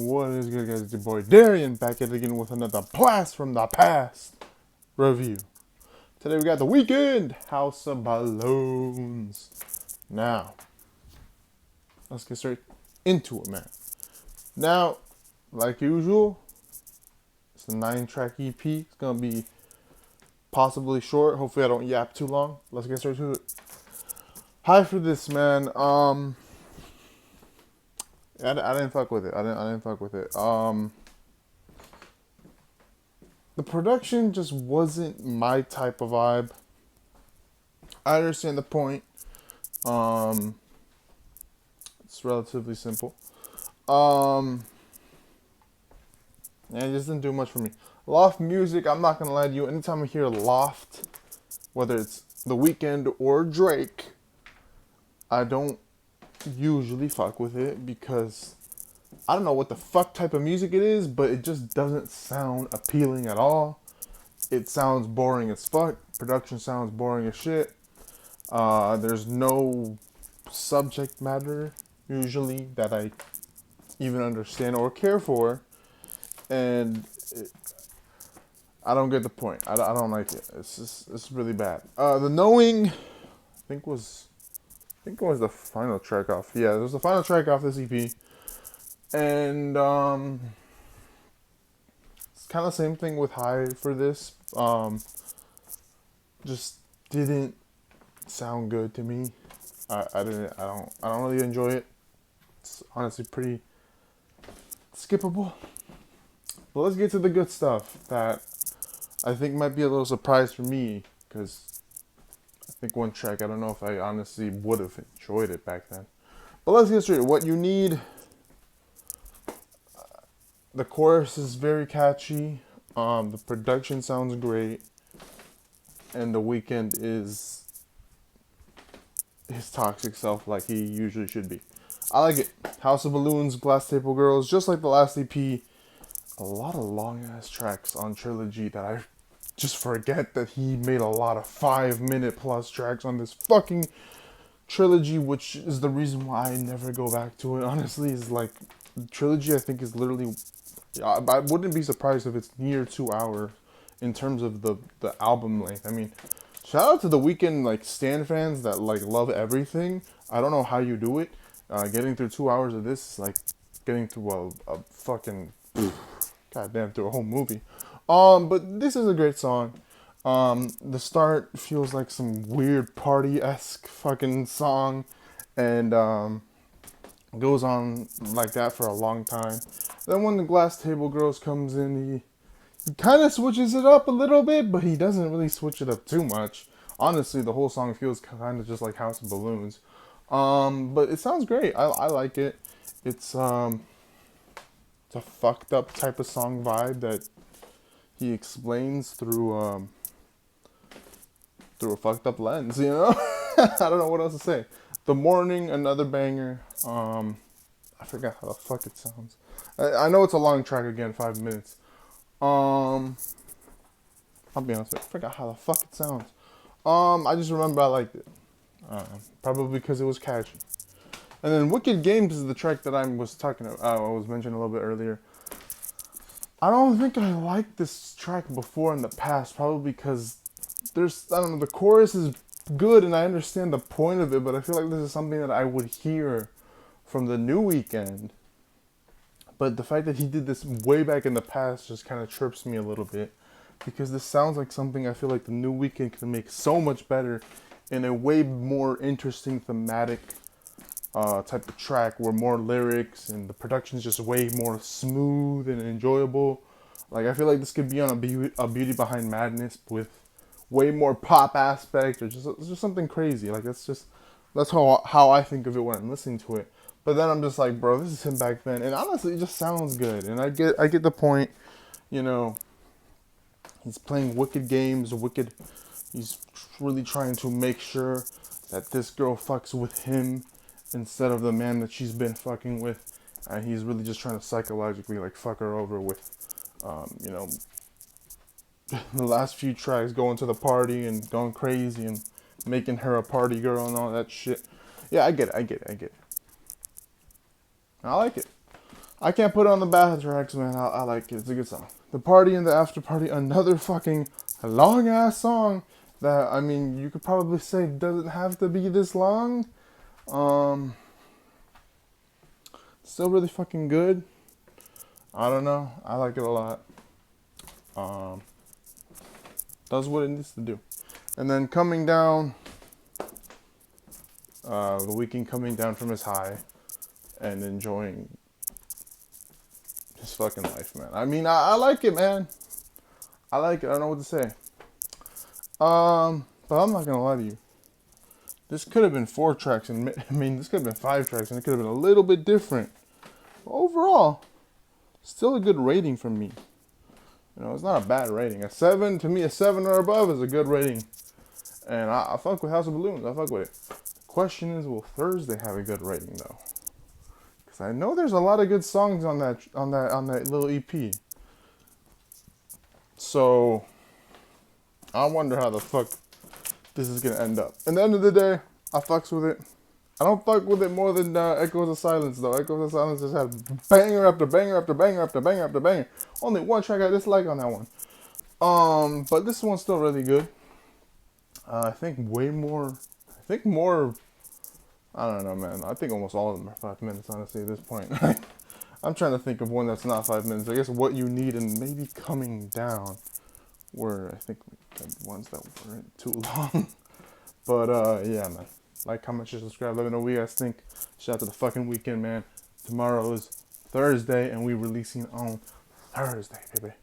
What is good, guys? It's your boy Darian back at it again with another blast from the past review. Today we got the Weeknd House of Ballons. Now, let's get straight into it, man. Now, like usual, it's a 9-track EP. It's gonna be possibly short. Hopefully, I don't yap too long. Let's get straight to it. Hi for this, man. I didn't fuck with it. I didn't fuck with it. The production just wasn't my type of vibe. I understand the point. It's relatively simple. And it just didn't do much for me. Loft music, I'm not gonna lie to you. Anytime I hear Loft, whether it's The Weeknd or Drake, I don't usually fuck with it because I don't know what the fuck type of music it is, but it just doesn't sound appealing at all. It sounds boring as fuck. Production sounds boring as shit. There's no subject matter usually that I even understand or care for, and I don't get the point. I don't like it. It's really bad. The Knowing, think it was the final track off. Yeah, it was the final track off this EP. And it's kind of the same thing with High for this. Just didn't sound good to me. I don't really enjoy it. It's honestly pretty skippable. But let's get to the good stuff that I think might be a little surprise for me, because I think one track, I don't know if I honestly would have enjoyed it back then. But let's get straight. What you need. The chorus is very catchy. The production sounds great. And The Weeknd is his toxic self like he usually should be. I like it. House of Balloons, Glass Table Girls, just like the last EP. A lot of long ass tracks on Trilogy that I just forget that he made a lot of 5-minute plus tracks on this fucking trilogy, which is the reason why I never go back to it. Honestly, is like Trilogy, I think, is literally, I wouldn't be surprised if it's near 2 hours in terms of the album length. I mean, shout out to the Weeknd like stan fans that like love everything. I don't know how you do it. Getting through 2 hours of this is like getting through a fucking goddamn through a whole movie. But this is a great song. The start feels like some weird party-esque fucking song, and goes on like that for a long time. Then when the Glass Table Girls comes in, he kind of switches it up a little bit, but he doesn't really switch it up too much. Honestly, the whole song feels kind of just like House of Balloons. But it sounds great. I like it. It's a fucked up type of song vibe that he explains through a fucked up lens, you know? I don't know what else to say. The Morning, another banger. I forgot how the fuck it sounds. I know it's a long track again, 5 minutes. I'll be honest with you, I forgot how the fuck it sounds. I just remember I liked it. Probably because it was catchy. And then Wicked Games is the track that I was talking about. I was mentioning a little bit earlier. I don't think I liked this track before in the past, probably because the chorus is good and I understand the point of it, but I feel like this is something that I would hear from the new Weeknd. But the fact that he did this way back in the past just kind of trips me a little bit, because this sounds like something I feel like the new Weeknd can make so much better in a way more interesting thematic type of track, where more lyrics and the production is just way more smooth and enjoyable. Like, I feel like this could be on a Beauty Behind Madness with way more pop aspect, or just something crazy. Like, that's how I think of it when I'm listening to it. But then I'm just like, bro, this is him back then, and honestly, it just sounds good. And I get the point. You know, he's playing wicked games, He's really trying to make sure that this girl fucks with him instead of the man that she's been fucking with. And he's really just trying to psychologically like fuck her over with, you know, the last few tracks, going to the party and going crazy and making her a party girl and all that shit. Yeah, I get it. I like it. I can't put it on the bath tracks, man. I like it. It's a good song. The Party and the After Party, another fucking long ass song that, I mean, you could probably say doesn't have to be this long. Still really fucking good. I don't know. I like it a lot. Does what it needs to do. And then coming down, the Weeknd coming down from his high and enjoying his fucking life, man. I mean, I like it, man. I like it. I don't know what to say. But I'm not gonna lie to you. This could have been 4 tracks, and I mean, this could have been 5 tracks, and it could have been a little bit different. But overall, still a good rating from me. You know, it's not a bad rating. A 7, to me, a 7 or above is a good rating. And I fuck with House of Balloons. I fuck with it. The question is, will Thursday have a good rating though? Because I know there's a lot of good songs on that little EP. So I wonder how the fuck this is gonna end up. At the end of the day, I fucks with it. I don't fuck with it more than Echoes of Silence though. Echoes of Silence just had banger after banger after banger after banger after banger. Only one track I dislike on that one. But this one's still really good. I think more. I don't know, man. I think almost all of them are 5 minutes, honestly, at this point. I'm trying to think of one that's not 5 minutes. I guess What You Need and maybe Coming Down were, I think, the ones that weren't too long. But, yeah, man. Like, comment, share, subscribe. Let me know what you guys think. Shout out to the fucking Weeknd, man. Tomorrow is Thursday, and we releasing on Thursday, baby.